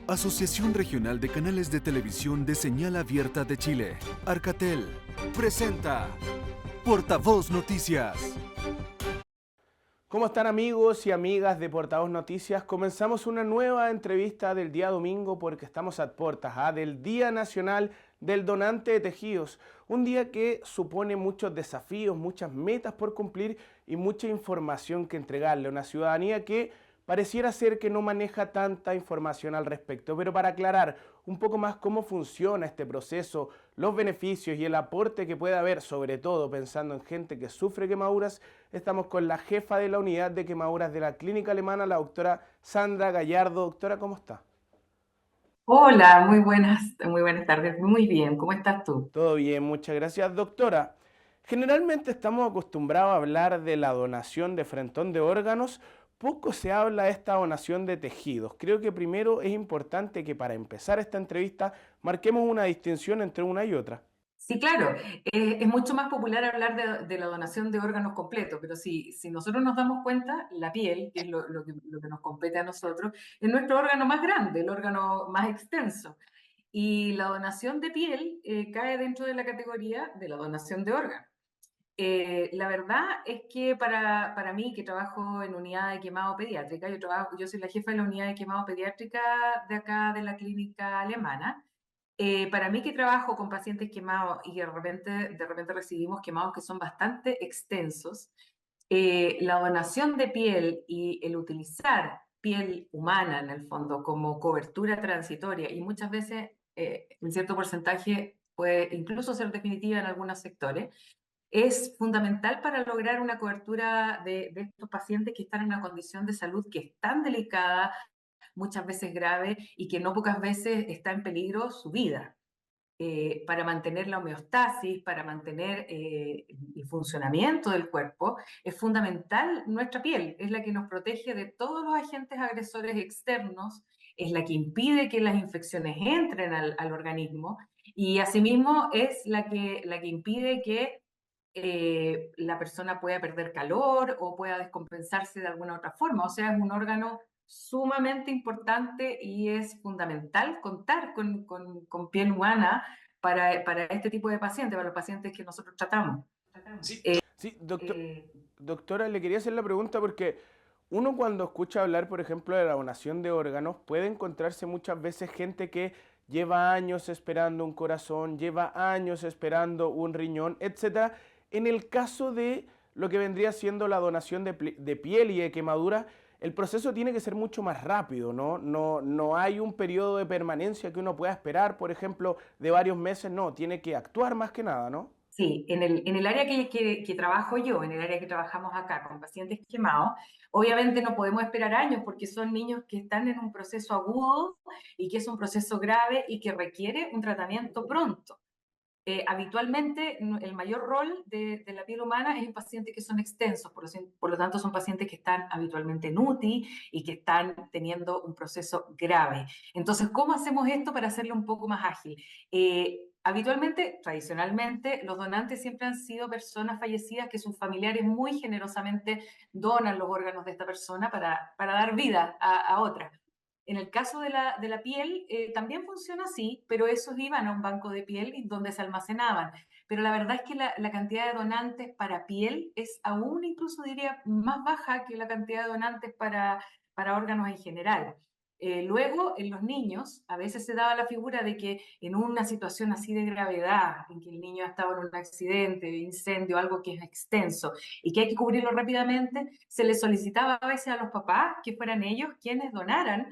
Asociación Regional de Canales de Televisión de Señal Abierta de Chile, Arcatel, presenta Portavoz Noticias. ¿Cómo están amigos y amigas de Portavoz Noticias? Comenzamos una nueva entrevista del día domingo porque estamos a puertas del Día Nacional del Donante de Tejidos. Un día que supone muchos desafíos, muchas metas por cumplir y mucha información que entregarle a una ciudadanía que pareciera ser que no maneja tanta información al respecto. Pero para aclarar un poco más cómo funciona este proceso, los beneficios y el aporte que puede haber, sobre todo pensando en gente que sufre quemaduras, estamos con la jefa de la unidad de quemaduras de la clínica alemana, la doctora Sandra Gallardo. Doctora, ¿cómo está? Hola, muy buenas tardes. Muy bien, ¿cómo estás tú? Todo bien, muchas gracias. Doctora, generalmente estamos acostumbrados a hablar de la donación de frentón de órganos. Poco se habla de esta donación de tejidos. Creo que primero es importante que para empezar esta entrevista marquemos una distinción entre una y otra. Sí, claro, es mucho más popular hablar de la donación de órganos completos, pero si nosotros nos damos cuenta, la piel, que es lo que nos compete a nosotros, es nuestro órgano más grande, el órgano más extenso. Y la donación de piel cae dentro de la categoría de la donación de órganos. La verdad es que para mí, que trabajo en unidad de quemado pediátrica, yo soy la jefa de la unidad de quemado pediátrica de acá de la clínica alemana. Para mí, que trabajo con pacientes quemados y que de repente recibimos quemados que son bastante extensos, la donación de piel y el utilizar piel humana en el fondo como cobertura transitoria, y muchas veces en cierto porcentaje puede incluso ser definitiva en algunos sectores, es fundamental para lograr una cobertura de estos pacientes que están en una condición de salud que es tan delicada, muchas veces grave, y que no pocas veces está en peligro su vida. Para mantener la homeostasis, para mantener el funcionamiento del cuerpo, es fundamental nuestra piel, es la que nos protege de todos los agentes agresores externos, es la que impide que las infecciones entren al organismo, y asimismo es la que impide que la persona pueda perder calor o pueda descompensarse de alguna otra forma. O sea, es un órgano sumamente importante y es fundamental contar con piel humana para este tipo de pacientes, para los pacientes que nosotros tratamos. Sí, sí, doctora, le quería hacer la pregunta porque uno cuando escucha hablar, por ejemplo, de la donación de órganos, puede encontrarse muchas veces gente que lleva años esperando un corazón, lleva años esperando un riñón, etcétera. En el caso de lo que vendría siendo la donación de piel y de quemadura, el proceso tiene que ser mucho más rápido, ¿no? No hay un periodo de permanencia que uno pueda esperar, por ejemplo, de varios meses, no, tiene que actuar más que nada, ¿no? Sí, en el área que trabajo yo, en el área que trabajamos acá con pacientes quemados, obviamente no podemos esperar años porque son niños que están en un proceso agudo y que es un proceso grave y que requiere un tratamiento pronto. Habitualmente el mayor rol de la piel humana es en pacientes que son extensos, por lo tanto son pacientes que están habitualmente en UTI y que están teniendo un proceso grave. Entonces, ¿cómo hacemos esto para hacerlo un poco más ágil? Habitualmente, tradicionalmente, los donantes siempre han sido personas fallecidas que sus familiares muy generosamente donan los órganos de esta persona para dar vida a otra. En el caso de la piel, también funciona así, pero esos iban a un banco de piel donde se almacenaban. Pero la verdad es que la cantidad de donantes para piel es aún, incluso diría, más baja que la cantidad de donantes para órganos en general. Luego, en los niños, a veces se daba la figura de que en una situación así de gravedad, en que el niño ha estado en un accidente, incendio, algo que es extenso y que hay que cubrirlo rápidamente, se les solicitaba a veces a los papás que fueran ellos quienes donaran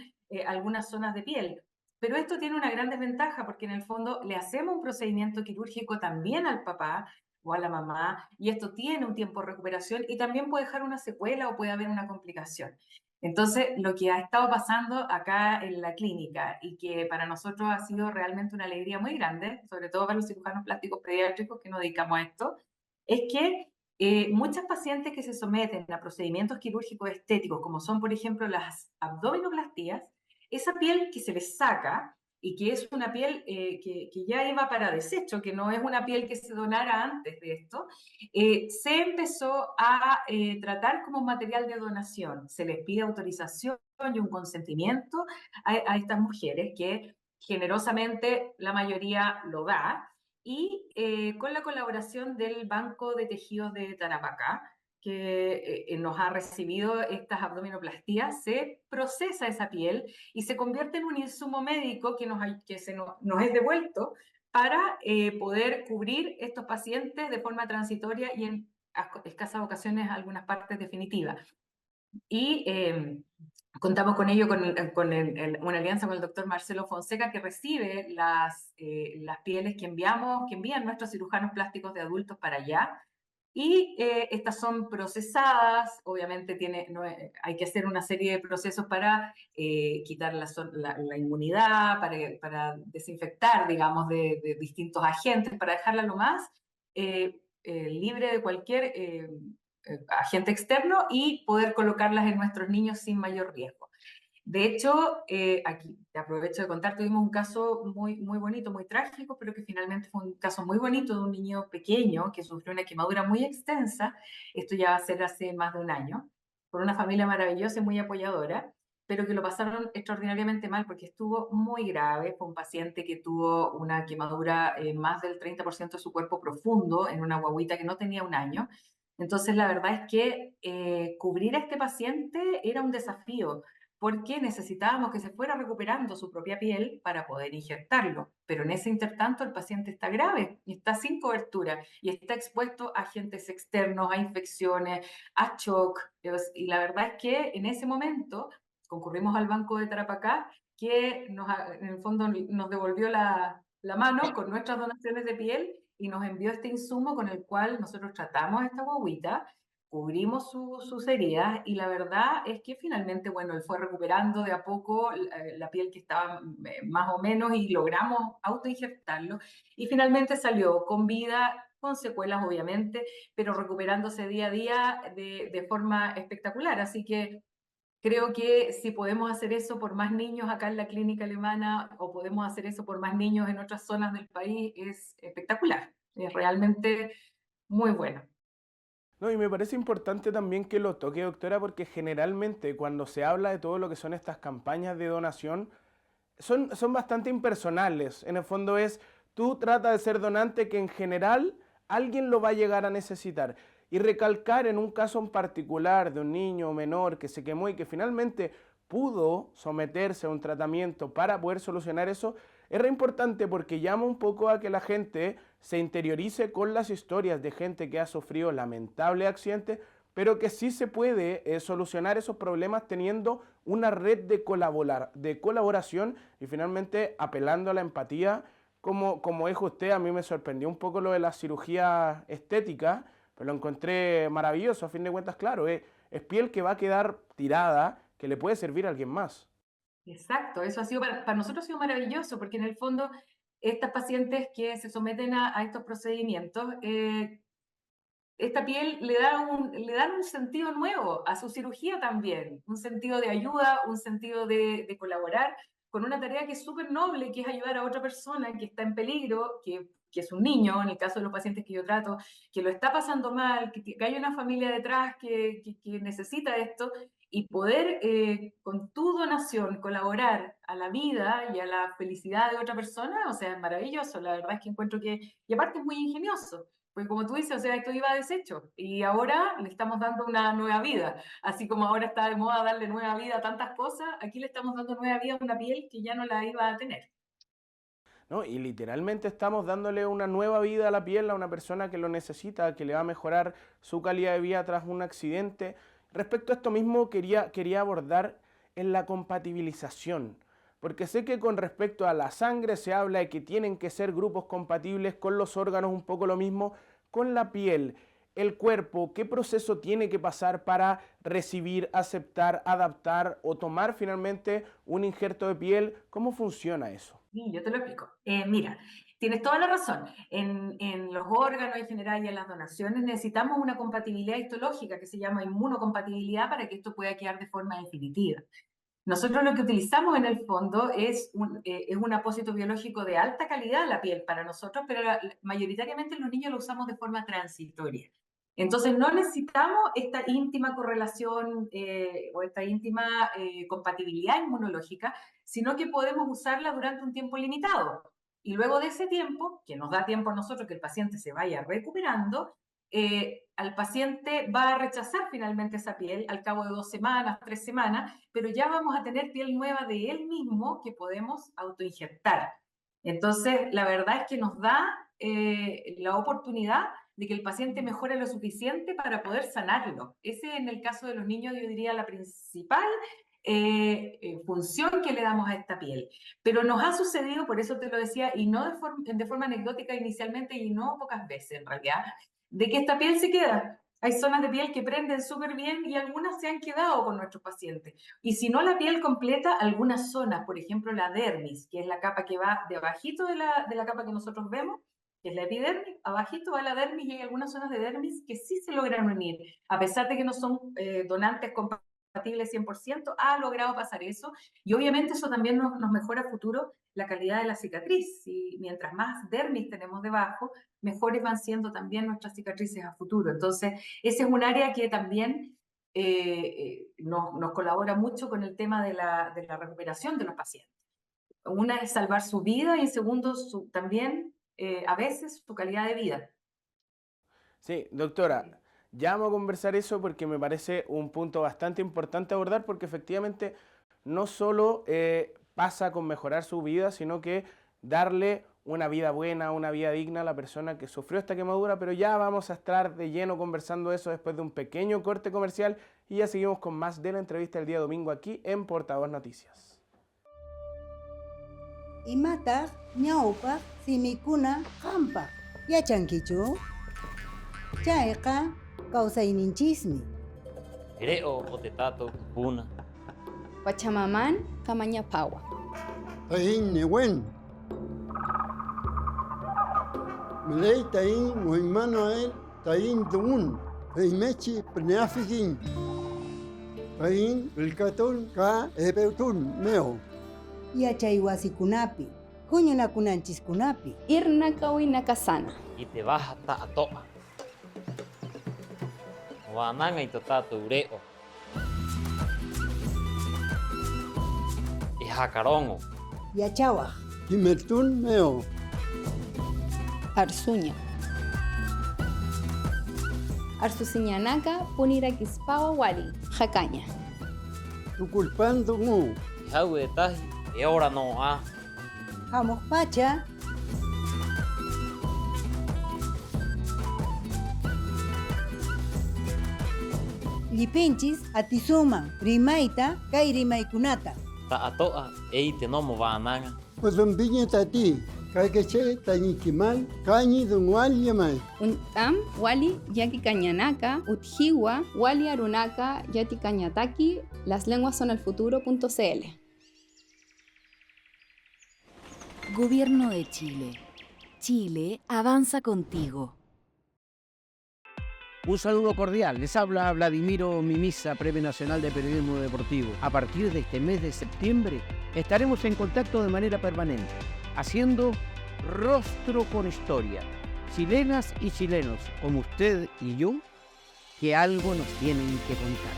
algunas zonas de piel. Pero esto tiene una gran desventaja porque en el fondo le hacemos un procedimiento quirúrgico también al papá o a la mamá, y esto tiene un tiempo de recuperación y también puede dejar una secuela o puede haber una complicación. Entonces, lo que ha estado pasando acá en la clínica y que para nosotros ha sido realmente una alegría muy grande, sobre todo para los cirujanos plásticos pediátricos que nos dedicamos a esto, es que muchas pacientes que se someten a procedimientos quirúrgicos estéticos, como son, por ejemplo, las abdominoplastías, esa piel que se les saca y que es una piel que ya iba para desecho, que no es una piel que se donara antes de esto, se empezó a tratar como material de donación. Se les pide autorización y un consentimiento a estas mujeres que generosamente la mayoría lo da, y con la colaboración del Banco de Tejidos de Tarapacá, que nos ha recibido estas abdominoplastías, se procesa esa piel y se convierte en un insumo médico nos es devuelto para poder cubrir estos pacientes de forma transitoria y en escasas ocasiones algunas partes definitivas. Y contamos con ello, una alianza con el doctor Marcelo Fonseca, que recibe las pieles que envían nuestros cirujanos plásticos de adultos para allá. Y estas son procesadas, obviamente hay que hacer una serie de procesos para quitar la inmunidad, para desinfectar, digamos, de distintos agentes, para dejarla lo más libre de cualquier agente externo y poder colocarlas en nuestros niños sin mayor riesgo. De hecho, aquí te aprovecho de contar, tuvimos un caso muy, muy bonito, muy trágico, pero que finalmente fue un caso muy bonito de un niño pequeño que sufrió una quemadura muy extensa. Esto ya va a ser hace más de un año, por una familia maravillosa y muy apoyadora, pero que lo pasaron extraordinariamente mal porque estuvo muy grave. Fue un paciente que tuvo una quemadura más del 30% de su cuerpo profundo en una guaguita que no tenía un año. Entonces, la verdad es que cubrir a este paciente era un desafío, porque necesitábamos que se fuera recuperando su propia piel para poder inyectarlo. Pero en ese intertanto el paciente está grave y está sin cobertura y está expuesto a agentes externos, a infecciones, a shock. Y la verdad es que en ese momento concurrimos al Banco de Tarapacá, que en el fondo nos devolvió la mano con nuestras donaciones de piel y nos envió este insumo con el cual nosotros tratamos a esta guaguita, cubrimos sus heridas, y la verdad es que finalmente, bueno, él fue recuperando de a poco la piel que estaba más o menos, y logramos autoinjertarlo y finalmente salió con vida, con secuelas obviamente, pero recuperándose día a día de forma espectacular. Así que creo que si podemos hacer eso por más niños acá en la clínica alemana, o podemos hacer eso por más niños en otras zonas del país, es espectacular. Es realmente muy bueno. No, y me parece importante también que lo toque, doctora, porque generalmente cuando se habla de todo lo que son estas campañas de donación, son bastante impersonales. En el fondo es, tú trata de ser donante que en general alguien lo va a llegar a necesitar. Y recalcar en un caso en particular de un niño menor que se quemó y que finalmente pudo someterse a un tratamiento para poder solucionar eso, es re importante porque llama un poco a que la gente se interiorice con las historias de gente que ha sufrido lamentables accidentes, pero que sí se puede solucionar esos problemas teniendo una red de colaboración y finalmente apelando a la empatía. Como dijo usted, a mí me sorprendió un poco lo de la cirugía estética, pero lo encontré maravilloso. A fin de cuentas, claro, es piel que va a quedar tirada, que le puede servir a alguien más. Exacto, eso ha sido para nosotros ha sido maravilloso, porque en el fondo estas pacientes que se someten a estos procedimientos, esta piel le dan un sentido nuevo a su cirugía también, un sentido de ayuda, un sentido de colaborar con una tarea que es súper noble, que es ayudar a otra persona que está en peligro, que es un niño, en el caso de los pacientes que yo trato, que lo está pasando mal, que hay una familia detrás que necesita esto, y poder con tu donación colaborar a la vida y a la felicidad de otra persona, o sea, es maravilloso. La verdad es que encuentro y aparte es muy ingenioso. Porque como tú dices, o sea, esto iba a desecho y ahora le estamos dando una nueva vida. Así como ahora está de moda darle nueva vida a tantas cosas, aquí le estamos dando nueva vida a una piel que ya no la iba a tener. ¿No? Y literalmente estamos dándole una nueva vida a la piel a una persona que lo necesita, que le va a mejorar su calidad de vida tras un accidente. Respecto a esto mismo, quería abordar en la compatibilización, porque sé que con respecto a la sangre se habla de que tienen que ser grupos compatibles, con los órganos un poco lo mismo, con la piel, el cuerpo, qué proceso tiene que pasar para recibir, aceptar, adaptar o tomar finalmente un injerto de piel, ¿cómo funciona eso? Sí, yo te lo explico. Mira, tienes toda la razón. En los órganos en general y en las donaciones necesitamos una compatibilidad histológica que se llama inmunocompatibilidad para que esto pueda quedar de forma definitiva. Nosotros lo que utilizamos en el fondo es un apósito biológico de alta calidad en la piel para nosotros, pero mayoritariamente los niños lo usamos de forma transitoria. Entonces no necesitamos esta íntima correlación o esta íntima compatibilidad inmunológica, sino que podemos usarla durante un tiempo limitado. Y luego de ese tiempo, que nos da tiempo a nosotros que el paciente se vaya recuperando, al paciente va a rechazar finalmente esa piel al cabo de 2 semanas, 3 semanas, pero ya vamos a tener piel nueva de él mismo que podemos autoinjertar. Entonces, la verdad es que nos da la oportunidad de que el paciente mejore lo suficiente para poder sanarlo. Ese, en el caso de los niños, yo diría la principal función que le damos a esta piel. Pero nos ha sucedido, por eso te lo decía, y no de forma anecdótica inicialmente, y no pocas veces en realidad, de que esta piel se queda. Hay zonas de piel que prenden súper bien y algunas se han quedado con nuestros pacientes. Y si no la piel completa, algunas zonas, por ejemplo la dermis, que es la capa que va debajo de la capa que nosotros vemos, que es la epidermis, abajito va la dermis y hay algunas zonas de dermis que sí se logran unir, a pesar de que no son donantes compatibles 100%, ha logrado pasar eso, y obviamente eso también nos mejora a futuro la calidad de la cicatriz, y mientras más dermis tenemos debajo, mejores van siendo también nuestras cicatrices a futuro. Entonces, ese es un área que también nos colabora mucho con el tema de la recuperación de los pacientes. Una es salvar su vida y en segundo, también a veces su calidad de vida. Sí, doctora, ya vamos a conversar eso porque me parece un punto bastante importante abordar, porque efectivamente no solo pasa con mejorar su vida, sino que darle una vida buena, una vida digna a la persona que sufrió esta quemadura, pero ya vamos a estar de lleno conversando eso después de un pequeño corte comercial y ya seguimos con más de la entrevista del día domingo aquí en Portavoz Noticias. Imataq ñawpaq simikuna qampaq yachankichu? Chayqa kawsayninchismi. Creo potetato puna. Pachamamán Camañapawa. Tahin newen. Milei tahin Moimanoel tahin duun. Heimechi pneafikin. Tahin vilkatun ka ebeutun meo. Yachaywasikunapi, huñunakunanchiskunapi. Irna Kawinakasana. Y te vas hasta a toa. Wananga y totato ureo. Y jacarongo. Yachawaq. Kimertun meo. Arsuña. Arsusiñanaca Puniraquispawa Wali. Jacaña. Tukulpando ngu. Jaue de taji. Y ahora no ha. Hamuq pacha. Llipinchis atisuman rimayta kay rimaykunata. Ta a toa. Ey te nomo wananga. Pues viña tati. Kakeche tañikimal kañi dungual yamay. Untam Wali Yaki Cañanaca. Utjiwa Wali Arunaca Yati Cañataki. Las lenguas son el futuro.cl. Gobierno de Chile. Chile avanza contigo. Un saludo cordial, les habla Vladimiro Mimisa, Premio Nacional de Periodismo Deportivo. A partir de este mes de septiembre estaremos en contacto de manera permanente, haciendo Rostro con Historia. Chilenas y chilenos, como usted y yo, que algo nos tienen que contar.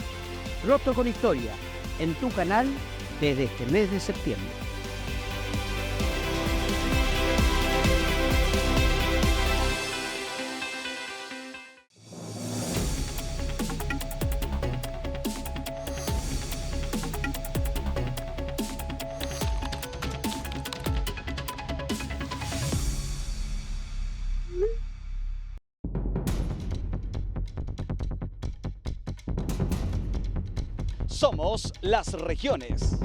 Rostro con Historia, en tu canal desde este mes de septiembre. Somos las regiones.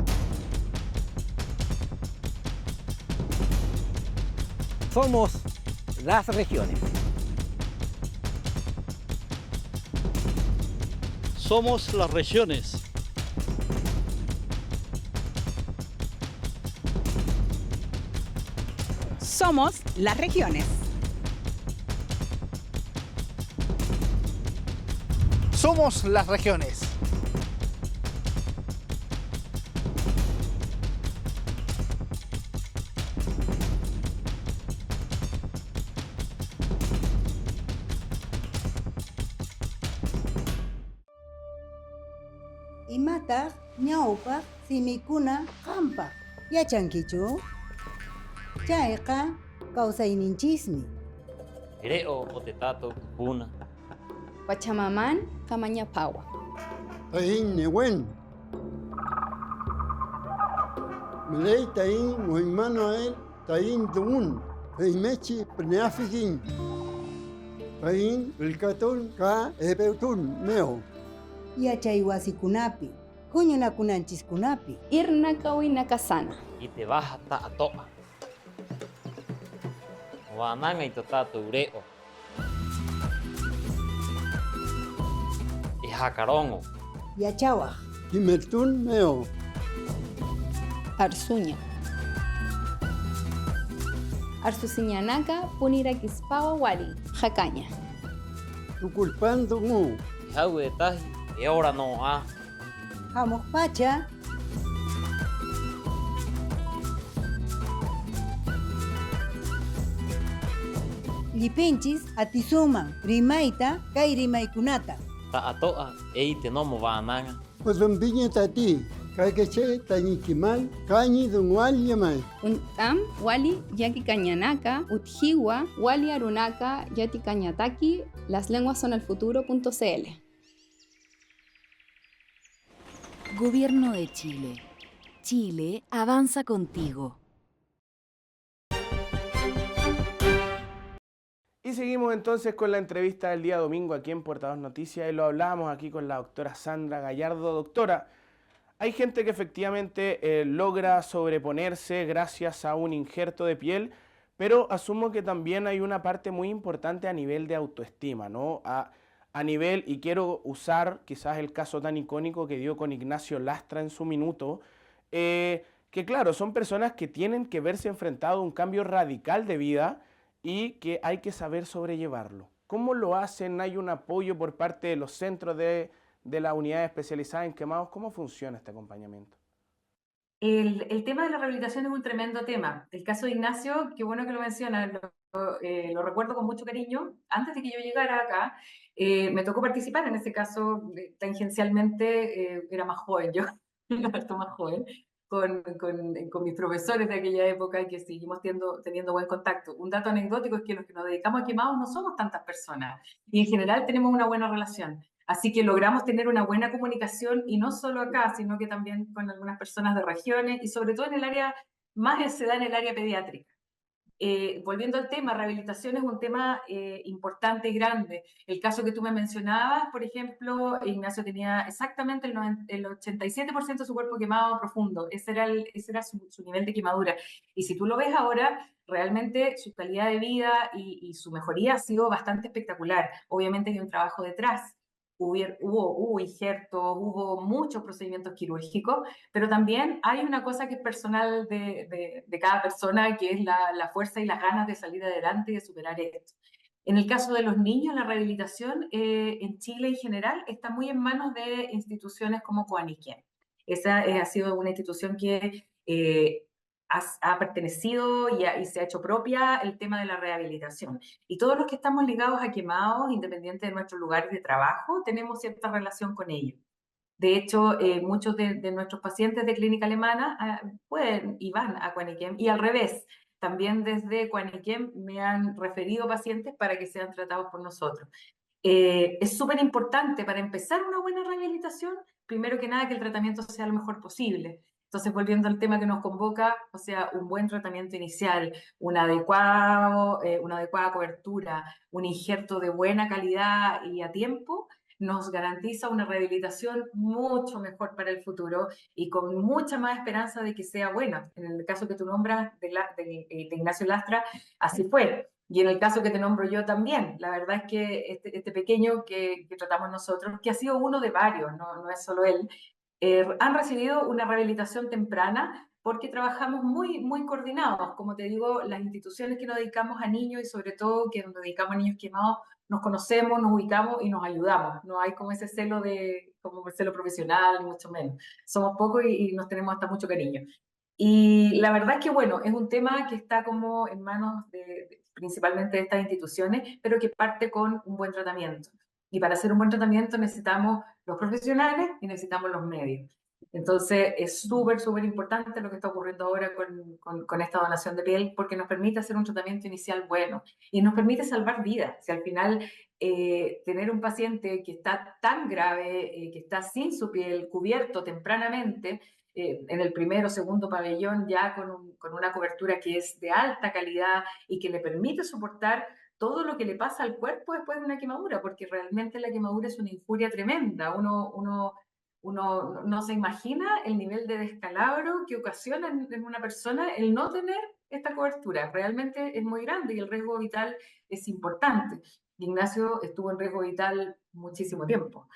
Somos las regiones. Somos las regiones. Somos las regiones. Somos las regiones. Imataq ñawpaq simikuna qampaq. Yachankichu? Chayqa kawsayninchismi. Reo otetato puna. Pachamamán kamañapawa. Tahin newen. Melei tahin Moimanoel tahin tumun. Heimechi pneafikin. Tahin el ka ebeutun meo. Yachaywasikunapi, huñunakunanchiskunapi. Irna kawinakasana. Y te vas hasta a toa. Wananga y totato ureo. Y jacarongo. Yachawaj. Kimertun meo. Arsuña. Arsusiñanaca puniraquispawa wali. Jacaña. Tukulpan tungu. Jaue taji. Y ahora no a. Hamuq pacha. Llipinchis atisuman rimayta kay rimaykunata. Ta a toa. Ey te no mo wananga. Pues viña tati. Kaikeche tañikimal kañi dungual yamay. Untam wali yaki cañanaca, utjiwa, wali arunaca, yati cañataki, las lenguas son el futuro.cl. Gobierno de Chile. Chile avanza contigo. Y seguimos entonces con la entrevista del día domingo aquí en Portavoz Noticias y lo hablábamos aquí con la doctora Sandra Gallardo. Doctora, hay gente que efectivamente logra sobreponerse gracias a un injerto de piel, pero asumo que también hay una parte muy importante a nivel de autoestima, ¿no? A nivel, y quiero usar quizás el caso tan icónico que dio con Ignacio Lastra en su minuto, que claro, son personas que tienen que verse enfrentados a un cambio radical de vida y que hay que saber sobrellevarlo. ¿Cómo lo hacen? ¿Hay un apoyo por parte de los centros de la unidad especializada en quemados? ¿Cómo funciona este acompañamiento? El tema de la rehabilitación es un tremendo tema. El caso de Ignacio, qué bueno que lo mencionas, lo recuerdo con mucho cariño. Antes de que yo llegara acá, me tocó participar en ese caso, tangencialmente, era más joven yo, harto más joven, con mis profesores de aquella época y que seguimos teniendo buen contacto. Un dato anecdótico es que los que nos dedicamos a quemados no somos tantas personas y en general tenemos una buena relación. Así que logramos tener una buena comunicación y no solo acá, sino que también con algunas personas de regiones y sobre todo en el área, más se da en el área pediátrica. Volviendo al tema, rehabilitación es un tema importante y grande. El caso que tú me mencionabas, por ejemplo, Ignacio tenía exactamente el 87% de su cuerpo quemado profundo. Ese era su nivel de quemadura. Y si tú lo ves ahora, realmente su calidad de vida y su mejoría ha sido bastante espectacular. Obviamente hay un trabajo detrás. Hubo injertos, hubo muchos procedimientos quirúrgicos, pero también hay una cosa que es personal de cada persona, que es la fuerza y las ganas de salir adelante y de superar esto. En el caso de los niños, la rehabilitación en Chile en general está muy en manos de instituciones como Coaniquem. Esa ha sido una institución que ha pertenecido y se ha hecho propia el tema de la rehabilitación. Y todos los que estamos ligados a quemados, independiente de nuestros lugares de trabajo, tenemos cierta relación con ellos. De hecho, muchos de nuestros pacientes de clínica alemana pueden y van a Coaniquem, y al revés, también desde Coaniquem me han referido pacientes para que sean tratados por nosotros. Es súper importante para empezar una buena rehabilitación, primero que nada que el tratamiento sea lo mejor posible. Entonces, volviendo al tema que nos convoca, o sea, un buen tratamiento inicial, una adecuada cobertura, un injerto de buena calidad y a tiempo, nos garantiza una rehabilitación mucho mejor para el futuro y con mucha más esperanza de que sea buena. En el caso que tú nombras de Ignacio Lastra, así fue. Y en el caso que te nombro yo también, la verdad es que este pequeño que tratamos nosotros, que ha sido uno de varios, no es solo él, han recibido una rehabilitación temprana porque trabajamos muy coordinados. Como te digo, las instituciones que nos dedicamos a niños y sobre todo que nos dedicamos a niños quemados, nos conocemos, nos ubicamos y nos ayudamos. No hay como ese celo como el celo profesional, ni mucho menos. Somos pocos y nos tenemos hasta mucho cariño. Y la verdad es que, bueno, es un tema que está como en manos principalmente de estas instituciones, pero que parte con un buen tratamiento. Y para hacer un buen tratamiento necesitamos los profesionales y necesitamos los medios. Entonces es súper importante lo que está ocurriendo ahora con esta donación de piel, porque nos permite hacer un tratamiento inicial bueno y nos permite salvar vidas. Si al final tener un paciente que está tan grave, que está sin su piel, cubierto tempranamente, en el primero o segundo pabellón, ya con una cobertura que es de alta calidad y que le permite soportar todo lo que le pasa al cuerpo después de una quemadura, porque realmente la quemadura es una injuria tremenda. Uno no se imagina el nivel de descalabro que ocasiona en una persona el no tener esta cobertura. Realmente es muy grande y el riesgo vital es importante. Ignacio estuvo en riesgo vital muchísimo tiempo.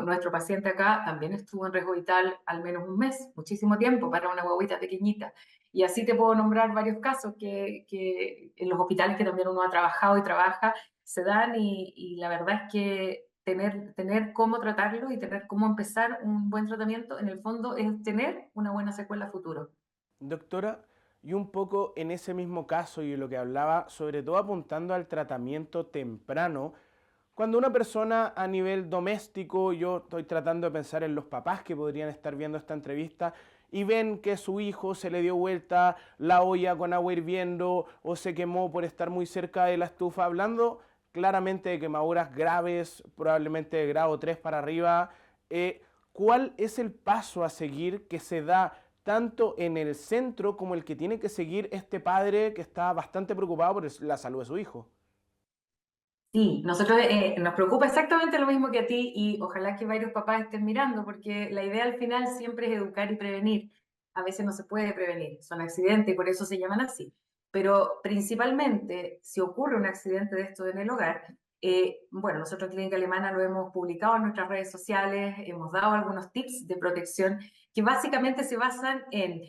Nuestro paciente acá también estuvo en riesgo vital al menos un mes, muchísimo tiempo para una guaguita pequeñita. Y así te puedo nombrar varios casos que en los hospitales que también uno ha trabajado y trabaja se dan, y la verdad es que tener cómo tratarlo y tener cómo empezar un buen tratamiento, en el fondo es tener una buena secuela a futuro. Doctora, y un poco en ese mismo caso y lo que hablaba, sobre todo apuntando al tratamiento temprano, cuando una persona a nivel doméstico, yo estoy tratando de pensar en los papás que podrían estar viendo esta entrevista y ven que su hijo se le dio vuelta la olla con agua hirviendo o se quemó por estar muy cerca de la estufa, hablando claramente de quemaduras graves, probablemente de grado 3 para arriba. ¿Cuál es el paso a seguir que se da tanto en el centro como el que tiene que seguir este padre que está bastante preocupado por la salud de su hijo? Sí, nosotros nos preocupa exactamente lo mismo que a ti, y ojalá que varios papás estén mirando, porque la idea al final siempre es educar y prevenir. A veces no se puede prevenir, son accidentes y por eso se llaman así. Pero principalmente, si ocurre un accidente de esto en el hogar, bueno, nosotros en Clínica Alemana lo hemos publicado en nuestras redes sociales, hemos dado algunos tips de protección que básicamente se basan en,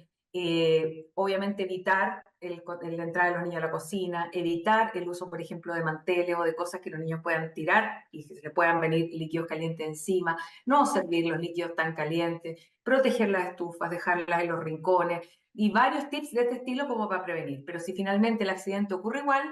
obviamente, evitar la entrada de los niños a la cocina, evitar el uso, por ejemplo, de manteles o de cosas que los niños puedan tirar y que se le puedan venir líquidos calientes encima, no servir los líquidos tan calientes, proteger las estufas, dejarlas en los rincones, y varios tips de este estilo como para prevenir. Pero si finalmente el accidente ocurre igual,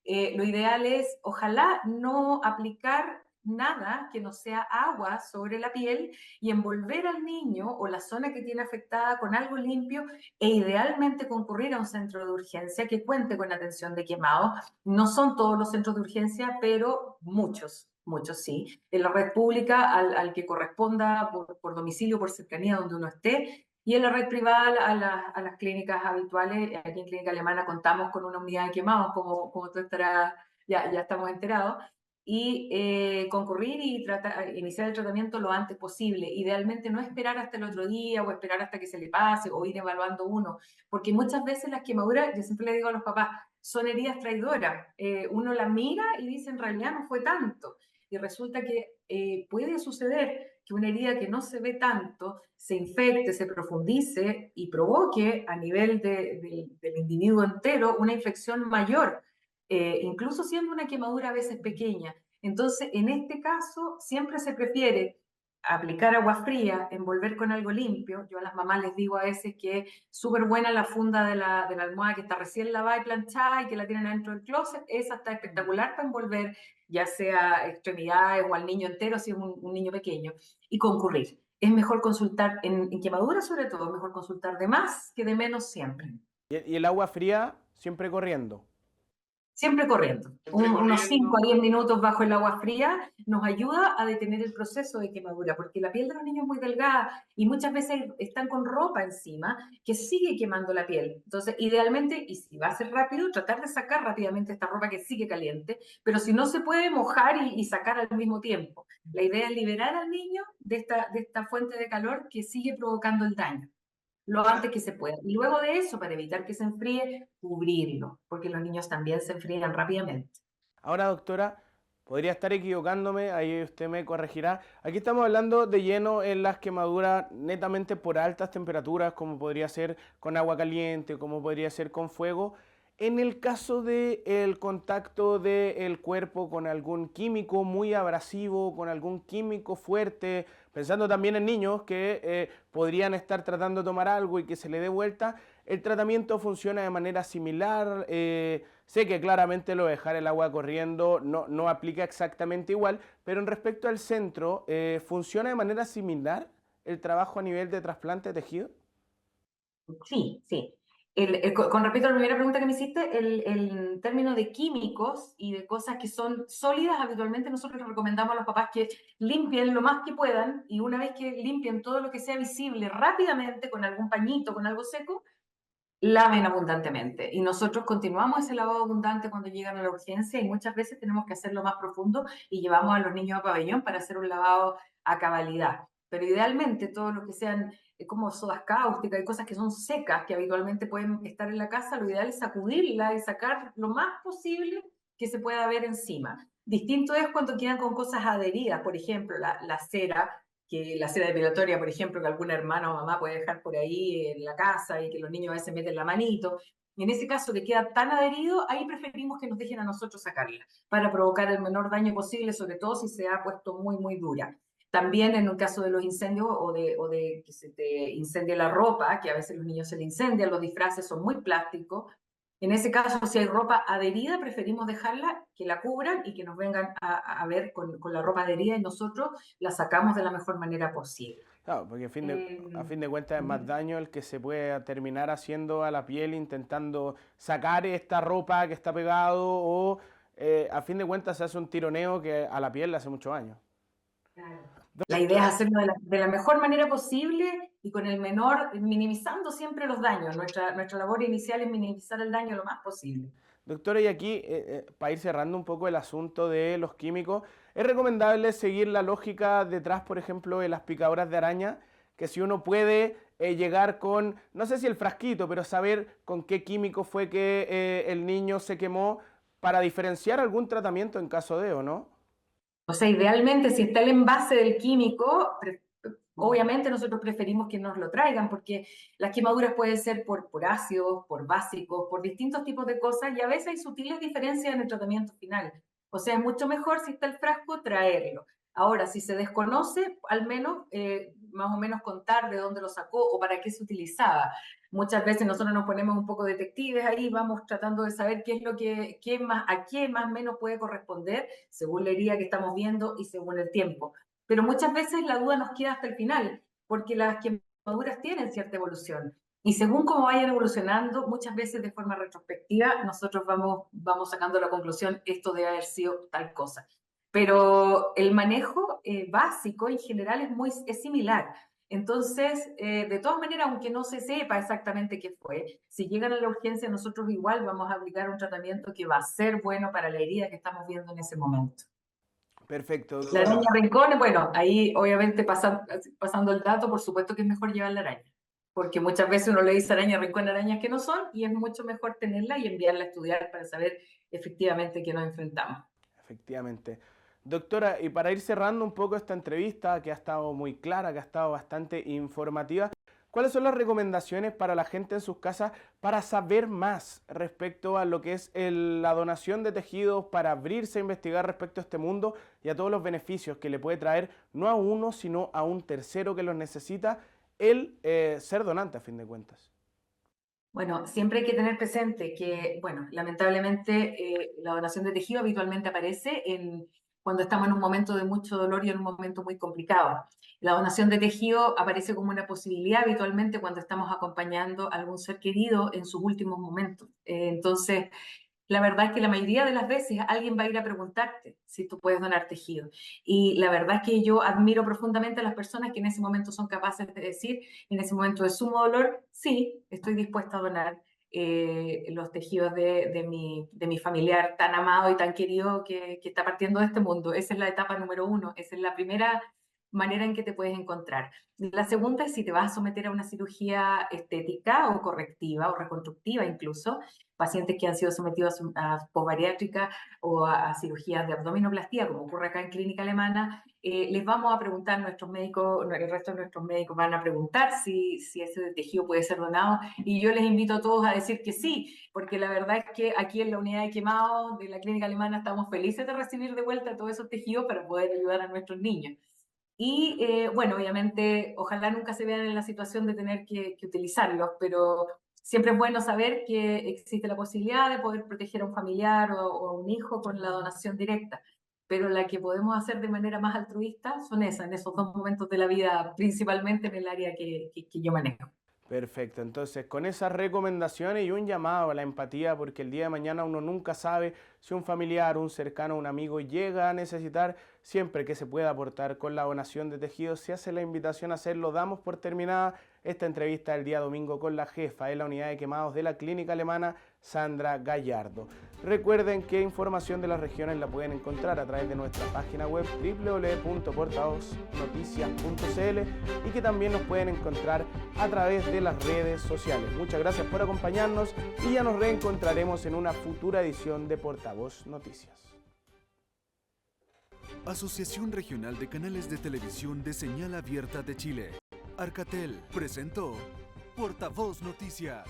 lo ideal es, ojalá, no aplicar nada que no sea agua sobre la piel y envolver al niño o la zona que tiene afectada con algo limpio, e idealmente concurrir a un centro de urgencia que cuente con atención de quemado. No son todos los centros de urgencia, pero muchos sí. En la red pública, al que corresponda por domicilio, por cercanía donde uno esté, y en la red privada a las clínicas habituales. Aquí en Clínica Alemana contamos con una unidad de quemados, como tú estarás, ya estamos enterados, y concurrir y iniciar el tratamiento lo antes posible. Idealmente no esperar hasta el otro día o esperar hasta que se le pase o ir evaluando uno, porque muchas veces las quemaduras, yo siempre le digo a los papás, son heridas traidoras. Uno las mira y dice, en realidad no fue tanto, y resulta que puede suceder que una herida que no se ve tanto se infecte, se profundice y provoque a nivel del individuo entero una infección mayor, incluso siendo una quemadura a veces pequeña. Entonces, en este caso, siempre se prefiere aplicar agua fría, envolver con algo limpio. Yo a las mamás les digo a veces que es súper buena la funda de la almohada que está recién lavada y planchada y que la tienen adentro del closet. Esa está espectacular para envolver, ya sea extremidades o al niño entero si es un niño pequeño, y concurrir. Es mejor consultar, en quemaduras sobre todo, es mejor consultar de más que de menos siempre. ¿Y el agua fría siempre corriendo? Siempre corriendo. Unos 5 a 10 minutos bajo el agua fría nos ayuda a detener el proceso de quemadura, porque la piel de los niños es muy delgada y muchas veces están con ropa encima que sigue quemando la piel. Entonces, idealmente, y si va a ser rápido, tratar de sacar rápidamente esta ropa que sigue caliente, pero si no se puede, mojar y sacar al mismo tiempo. La idea es liberar al niño de esta fuente de calor que sigue provocando el daño lo antes que se pueda. Y luego de eso, para evitar que se enfríe, cubrirlo, porque los niños también se enfrían rápidamente. Ahora, doctora, podría estar equivocándome, ahí usted me corregirá. Aquí estamos hablando de lleno en las quemaduras netamente por altas temperaturas, como podría ser con agua caliente, como podría ser con fuego. En el caso del contacto del cuerpo con algún químico muy abrasivo, con algún químico fuerte, pensando también en niños que podrían estar tratando de tomar algo y que se le dé vuelta, ¿El tratamiento funciona de manera similar? Sé que claramente lo de dejar el agua corriendo no aplica exactamente igual, pero en respecto al centro, ¿funciona de manera similar el trabajo a nivel de trasplante de tejido? Sí, sí. Con respecto a la primera pregunta que me hiciste, el término de químicos y de cosas que son sólidas, habitualmente nosotros les recomendamos a los papás que limpien lo más que puedan y una vez que limpien todo lo que sea visible rápidamente con algún pañito, con algo seco, laven abundantemente. Y nosotros continuamos ese lavado abundante cuando llegan a la urgencia y muchas veces tenemos que hacerlo más profundo y llevamos a los niños a pabellón para hacer un lavado a cabalidad. Pero idealmente todo lo que sean como sodas cáusticas y cosas que son secas, que habitualmente pueden estar en la casa, lo ideal es sacudirla y sacar lo más posible que se pueda ver encima. Distinto es cuando quedan con cosas adheridas, por ejemplo, la cera, que la cera depilatoria, por ejemplo, que algún hermano o mamá puede dejar por ahí en la casa y que los niños a veces meten la manito. Y en ese caso que queda tan adherido, ahí preferimos que nos dejen a nosotros sacarla para provocar el menor daño posible, sobre todo si se ha puesto muy, muy dura. También en el caso de los incendios o de que se te incendie la ropa, que a veces los niños se le incendian, los disfraces son muy plásticos. En ese caso, si hay ropa adherida, preferimos dejarla, que la cubran y que nos vengan a ver con la ropa adherida y nosotros la sacamos de la mejor manera posible. Claro, porque a fin de cuentas es más daño el que se puede terminar haciendo a la piel intentando sacar esta ropa que está pegado o a fin de cuentas se hace un tironeo que a la piel le hace mucho daño. Claro. La idea es hacerlo de la mejor manera posible y con el menor, minimizando siempre los daños. Nuestra labor inicial es minimizar el daño lo más posible. Doctora, y aquí, para ir cerrando un poco el asunto de los químicos, ¿es recomendable seguir la lógica detrás, por ejemplo, de las picaduras de araña? Que si uno puede llegar con, no sé si el frasquito, pero saber con qué químico fue que el niño se quemó para diferenciar algún tratamiento en caso de, ¿o no? O sea, idealmente, si está el envase del químico, obviamente nosotros preferimos que nos lo traigan, porque las quemaduras pueden ser por ácidos, por básicos, por distintos tipos de cosas, y a veces hay sutiles diferencias en el tratamiento final. O sea, es mucho mejor si está el frasco, traerlo. Ahora, si se desconoce, al menos más o menos contar de dónde lo sacó o para qué se utilizaba. Muchas veces nosotros nos ponemos un poco detectives ahí, vamos tratando de saber qué es lo que, a qué más o menos puede corresponder según la herida que estamos viendo y según el tiempo. Pero muchas veces la duda nos queda hasta el final, porque las quemaduras tienen cierta evolución. Y según cómo vayan evolucionando, muchas veces de forma retrospectiva, nosotros vamos sacando la conclusión, esto debe haber sido tal cosa. Pero el manejo básico en general es similar. Entonces, de todas maneras, aunque no se sepa exactamente qué fue, si llegan a la urgencia, nosotros igual vamos a aplicar un tratamiento que va a ser bueno para la herida que estamos viendo en ese momento. Perfecto. La araña rincón, bueno, ahí obviamente pasando el dato, por supuesto que es mejor llevar la araña, porque muchas veces uno le dice araña rincón, arañas que no son, y es mucho mejor tenerla y enviarla a estudiar para saber efectivamente qué nos enfrentamos. Efectivamente. Doctora, y para ir cerrando un poco esta entrevista, que ha estado muy clara, que ha estado bastante informativa, ¿cuáles son las recomendaciones para la gente en sus casas para saber más respecto a lo que es la donación de tejidos, para abrirse a investigar respecto a este mundo y a todos los beneficios que le puede traer, no a uno, sino a un tercero que los necesita, el ser donante a fin de cuentas? Bueno, siempre hay que tener presente que, bueno, lamentablemente la donación de tejido habitualmente aparece cuando estamos en un momento de mucho dolor y en un momento muy complicado. La donación de tejido aparece como una posibilidad habitualmente cuando estamos acompañando a algún ser querido en sus últimos momentos. Entonces, la verdad es que la mayoría de las veces alguien va a ir a preguntarte si tú puedes donar tejido. Y la verdad es que yo admiro profundamente a las personas que en ese momento son capaces de decir, en ese momento de sumo dolor, sí, estoy dispuesta a donar los tejidos de mi familiar tan amado y tan querido que está partiendo de este mundo. Esa es la etapa número 1, esa es la primera manera en que te puedes encontrar. La segunda es si te vas a someter a una cirugía estética o correctiva o reconstructiva incluso, pacientes que han sido sometidos a posbariátrica o a cirugías de abdominoplastía, como ocurre acá en Clínica Alemana, les vamos a preguntar, nuestros médicos, el resto de nuestros médicos van a preguntar si ese tejido puede ser donado, y yo les invito a todos a decir que sí, porque la verdad es que aquí en la unidad de quemados de la Clínica Alemana estamos felices de recibir de vuelta todos esos tejidos para poder ayudar a nuestros niños. Y bueno, obviamente, ojalá nunca se vean en la situación de tener que utilizarlos, pero Siempre es bueno saber que existe la posibilidad de poder proteger a un familiar o a un hijo con la donación directa, pero la que podemos hacer de manera más altruista son esas, en esos 2 momentos de la vida, principalmente en el área que yo manejo. Perfecto, entonces con esas recomendaciones y un llamado a la empatía, porque el día de mañana uno nunca sabe si un familiar, un cercano, un amigo llega a necesitar, siempre que se pueda aportar con la donación de tejidos, se hace la invitación a hacerlo. Damos por terminada esta entrevista del día domingo con la jefa de la unidad de quemados de la clínica alemana, Sandra Gallardo. Recuerden que información de las regiones la pueden encontrar a través de nuestra página web www.portavoznoticias.cl y que también nos pueden encontrar a través de las redes sociales. Muchas gracias por acompañarnos y ya nos reencontraremos en una futura edición de Portavoz Noticias. Asociación Regional de Canales de Televisión de Señal Abierta de Chile, Arcatel, presentó Portavoz Noticias.